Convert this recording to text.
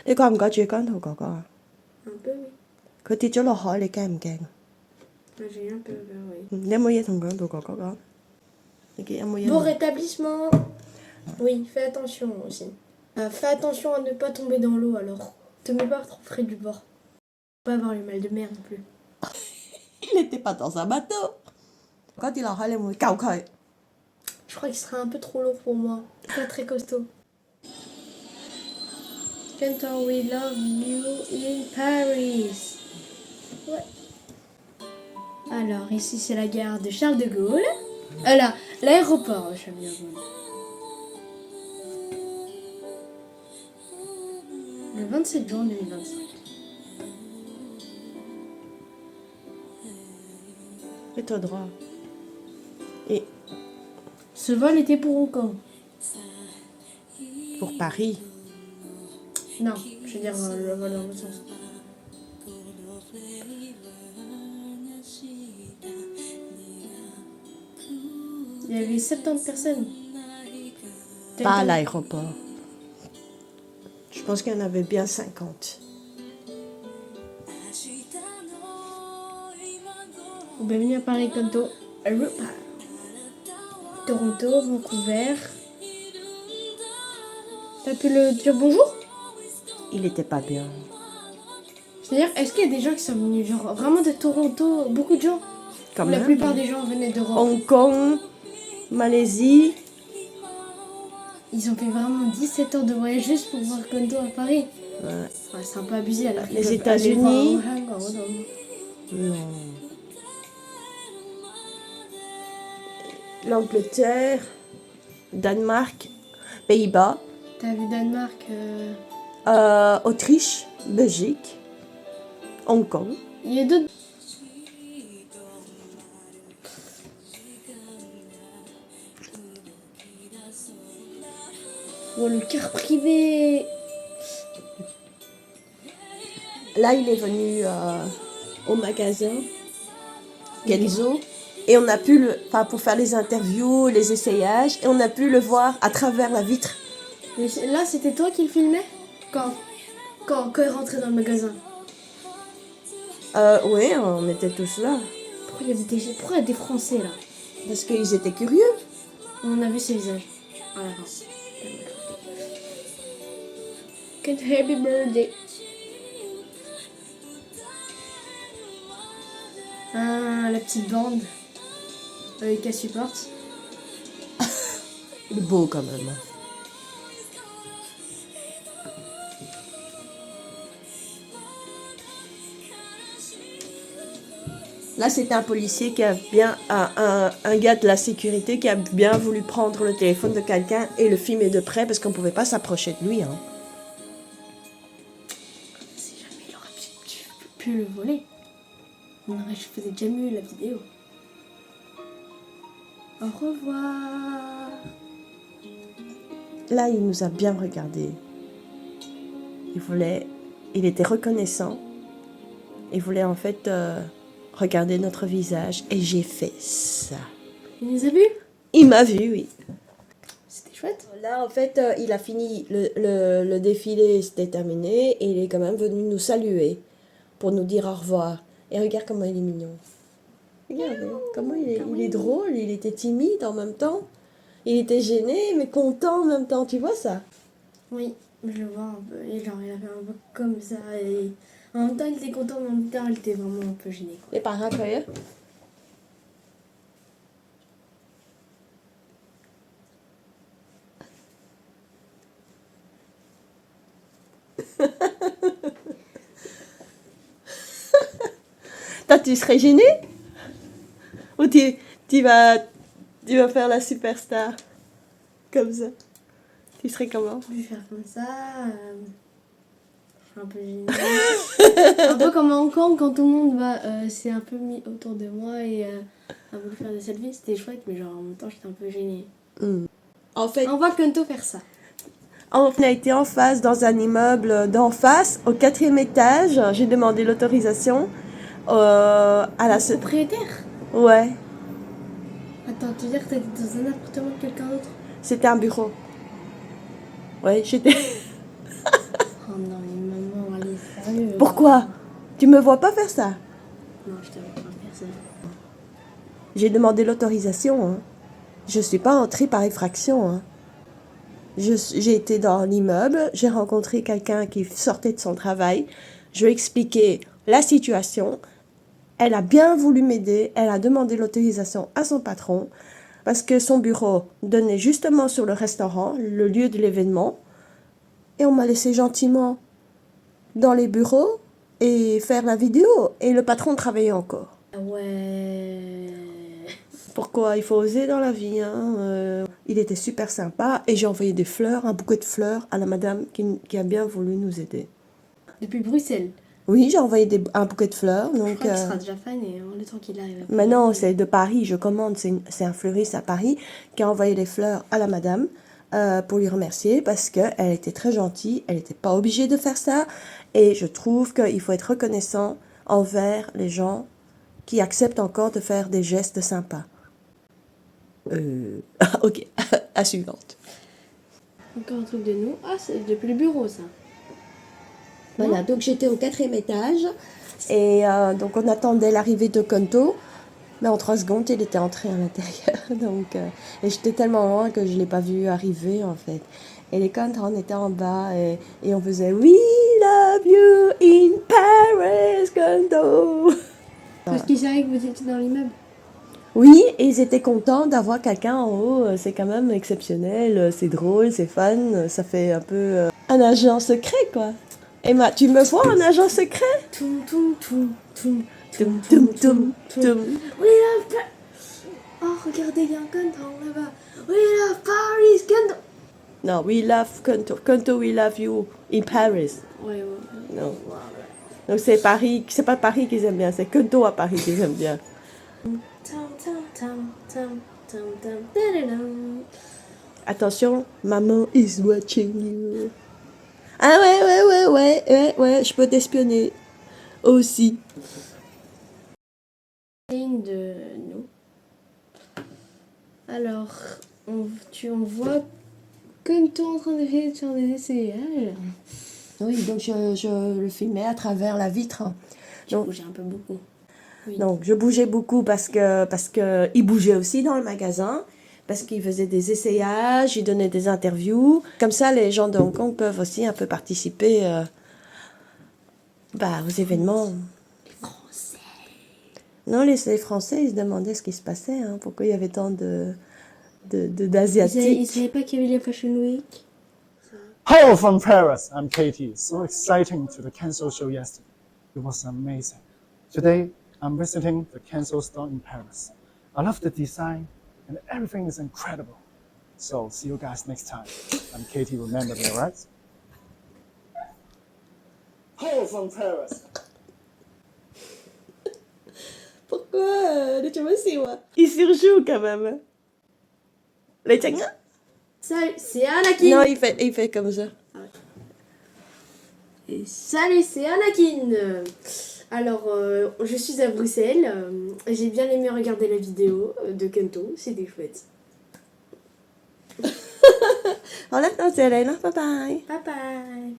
你覺唔覺住姜濤哥哥啊？ Un peu, oui. 佢跌咗落海，你驚唔驚？ J'ai un peu peur, oui. 你有冇嘢同姜濤哥哥講？你有冇嘢？ Bon rétablissement. Oui, fais attention aussi. Fais attention à ne pas tomber dans l'eau alors. Te mets pas trop près du bord. Pas avoir le mal de mer non plus. Il n'était pas dans un bateau. 嗰跌落海，你會唔會救佢？ Je crois qu'il sera un peu trop lourd pour moi. Pas très costaud. Can't we love you in Paris? Ouais. Alors, ici, c'est la gare de Charles de Gaulle. Là, l'aéroport de Charles de Gaulle. Le 27 juin 2025. Fais-toi droit. Et Ce vol était pour Hong Kong. pour Paris. Non, je veux dire le vol dans l'autre sens. Il y avait 70 personnes. Pas à l'aéroport. Je pense qu'il y en avait bien 50. Bienvenue à Paris, Kanto. Europa. Toronto, Vancouver. T'as pu le dire bonjour? Il était pas bien. C'est-à-dire, est-ce qu'il y a des gens qui sont venus, genre vraiment de Toronto? Beaucoup de gens? Quand La même. plupart des gens venaient d'Europe. Hong Kong, Malaisie. Ils ont fait vraiment 17 heures de voyage juste pour voir Kanto à Paris. Ouais. Ouais, c'est un peu abusé alors. Les États-Unis. Non. L'Angleterre, Danemark, Pays-Bas, T'as vu Danemark Autriche, Belgique, Hong Kong. Il y a d'autres. Oh, le car privé. Là, il est venu au magasin Kenzo et on a pu pour faire les interviews, les essayages, et on a pu le voir à travers la vitre. Mais là, c'était toi qui le filmais quand il rentrait dans le magasin. Oui, on était tous là. Pourquoi il y a des Français là? Parce qu'ils étaient curieux. On a vu ses visages. À la fin. Good happy birthday. Ah, la petite bande qu'elle supporte. Il est beau quand même. Là, c'était un policier qui a bien... Un gars de la sécurité qui a bien voulu prendre le téléphone de quelqu'un et le filmer de près parce qu'on ne pouvait pas s'approcher de lui. Hein. Si jamais il aurait pu le voler, je faisais déjà mieux la vidéo. Au revoir. Là, il nous a bien regardé. Il était reconnaissant. Il voulait en fait regarder notre visage. Et j'ai fait ça. Il nous a vus? Il m'a vu, oui. C'était chouette. Là, en fait, il a fini, le défilé, c'était terminé. Et il est quand même venu nous saluer pour nous dire au revoir. Et regarde comment il est mignon. Regardez comment il est drôle. Il était timide en même temps. Il était gêné, mais content en même temps. Tu vois ça? Oui, je le vois un peu. Et genre, il a fait un peu comme ça. Et en même temps, il était content, mais en même temps, il était vraiment un peu gêné. Les parents, quoi. Toi, tu serais gêné? Ou tu vas faire la superstar? Comme ça. Tu serais comment? Je vais faire comme ça. Je suis un peu gênée. Un peu comme à Hong Kong, quand tout le monde s'est un peu mis autour de moi et a voulu faire des selfies. C'était chouette, mais genre en même temps, j'étais un peu gênée. En fait, On voit Kanto faire ça. on a été en face dans un immeuble d'en face, au 4e étage. J'ai demandé l'autorisation à la... Propriétaire? Ouais, Attends, tu veux dire que t'étais dans un appartement de quelqu'un d'autre? c'était un bureau. Ouais, j'étais... Oh non, mais maman, allez, sérieux. Pourquoi? Tu me vois pas faire ça? Non, je te vois pas faire ça. J'ai demandé l'autorisation. Hein. Je suis pas entrée par effraction. Hein. J'ai été dans l'immeuble, j'ai rencontré quelqu'un qui sortait de son travail. Je lui ai expliqué la situation. Elle a bien voulu m'aider. Elle a demandé l'autorisation à son patron parce que son bureau donnait justement sur le restaurant, le lieu de l'événement. Et on m'a laissé gentiment dans les bureaux et faire la vidéo. Et le patron travaillait encore. Ouais. Pourquoi? Il faut oser dans la vie. Hein. Il était super sympa et j'ai envoyé des fleurs, un bouquet de fleurs à la madame qui a bien voulu nous aider. Depuis Bruxelles. Oui, j'ai envoyé un bouquet de fleurs. Je Donc, crois qu'il sera déjà fané, hein, le temps qu'il arrive. mais non, c'est de Paris, je commande. C'est un fleuriste à Paris qui a envoyé les fleurs à la madame pour lui remercier parce qu'elle était très gentille. Elle n'était pas obligée de faire ça. Et je trouve qu'il faut être reconnaissant envers les gens qui acceptent encore de faire des gestes sympas. Ok, à suivante. Encore un truc de nous. Ah, c'est depuis le bureau, ça. Voilà, donc j'étais au 4e étage et donc on attendait l'arrivée de Konto. Mais en 3 secondes, il était entré à l'intérieur. Donc, et j'étais tellement loin que je ne l'ai pas vu arriver en fait. Et les Konto, on était en bas et on faisait We love you in Paris, Konto. Parce qu'il savait que vous étiez dans l'immeuble. Oui, et ils étaient contents d'avoir quelqu'un en haut. C'est quand même exceptionnel, c'est drôle, c'est fun. Ça fait un peu un agent secret, quoi. Emma, tu me vois un agent secret? Toum, toum, toum, toum. Toum, toum, toum, toum. We love Paris. Oh, regardez, il y a un canton là-bas. We love Paris, canton. Non, we love Konto. Konto, we love you in Paris. Ouais. Non. Donc c'est Paris, c'est pas Paris qu'ils aiment bien, c'est Konto à Paris qu'ils aiment bien. Tam, tam, tam, tam, tam, tam, tadadam. Attention, maman is watching you. Ah ouais, je peux t'espionner aussi. Une de nous. Alors, on voit comme toi en train de faire des essayages. Oui, donc je le filmais à travers la vitre. Tu Donc, bougeais un peu beaucoup. Oui. donc je bougeais beaucoup parce que il bougeait aussi dans le magasin, parce qu'il faisait des essayages, il donnait des interviews. Comme ça, les gens de Hong Kong peuvent aussi un peu participer aux événements. Les Français. Non, les Français, ils se demandaient ce qui se passait, hein, pourquoi il y avait tant Ils d'Asiatiques. savaient pas qu'il y avait la Fashion Week. Hello from Paris, I'm Katie. So exciting to the Cancel show yesterday. It was amazing. Today, I'm visiting the Cancel store in Paris. I love the design and everything is incredible. So see you guys next time. I'm Katie, remember me, alright? Hello from Paris. Pourquoi? Il surjoue quand même. Les Tchéniens? Salut, c'est Anakin. Non, il fait comme ça. Et salut, c'est Anakin. Alors, je suis à Bruxelles. J'ai bien aimé regarder la vidéo de Kento. C'était chouette. Hasta la próxima. Bye bye. Bye bye.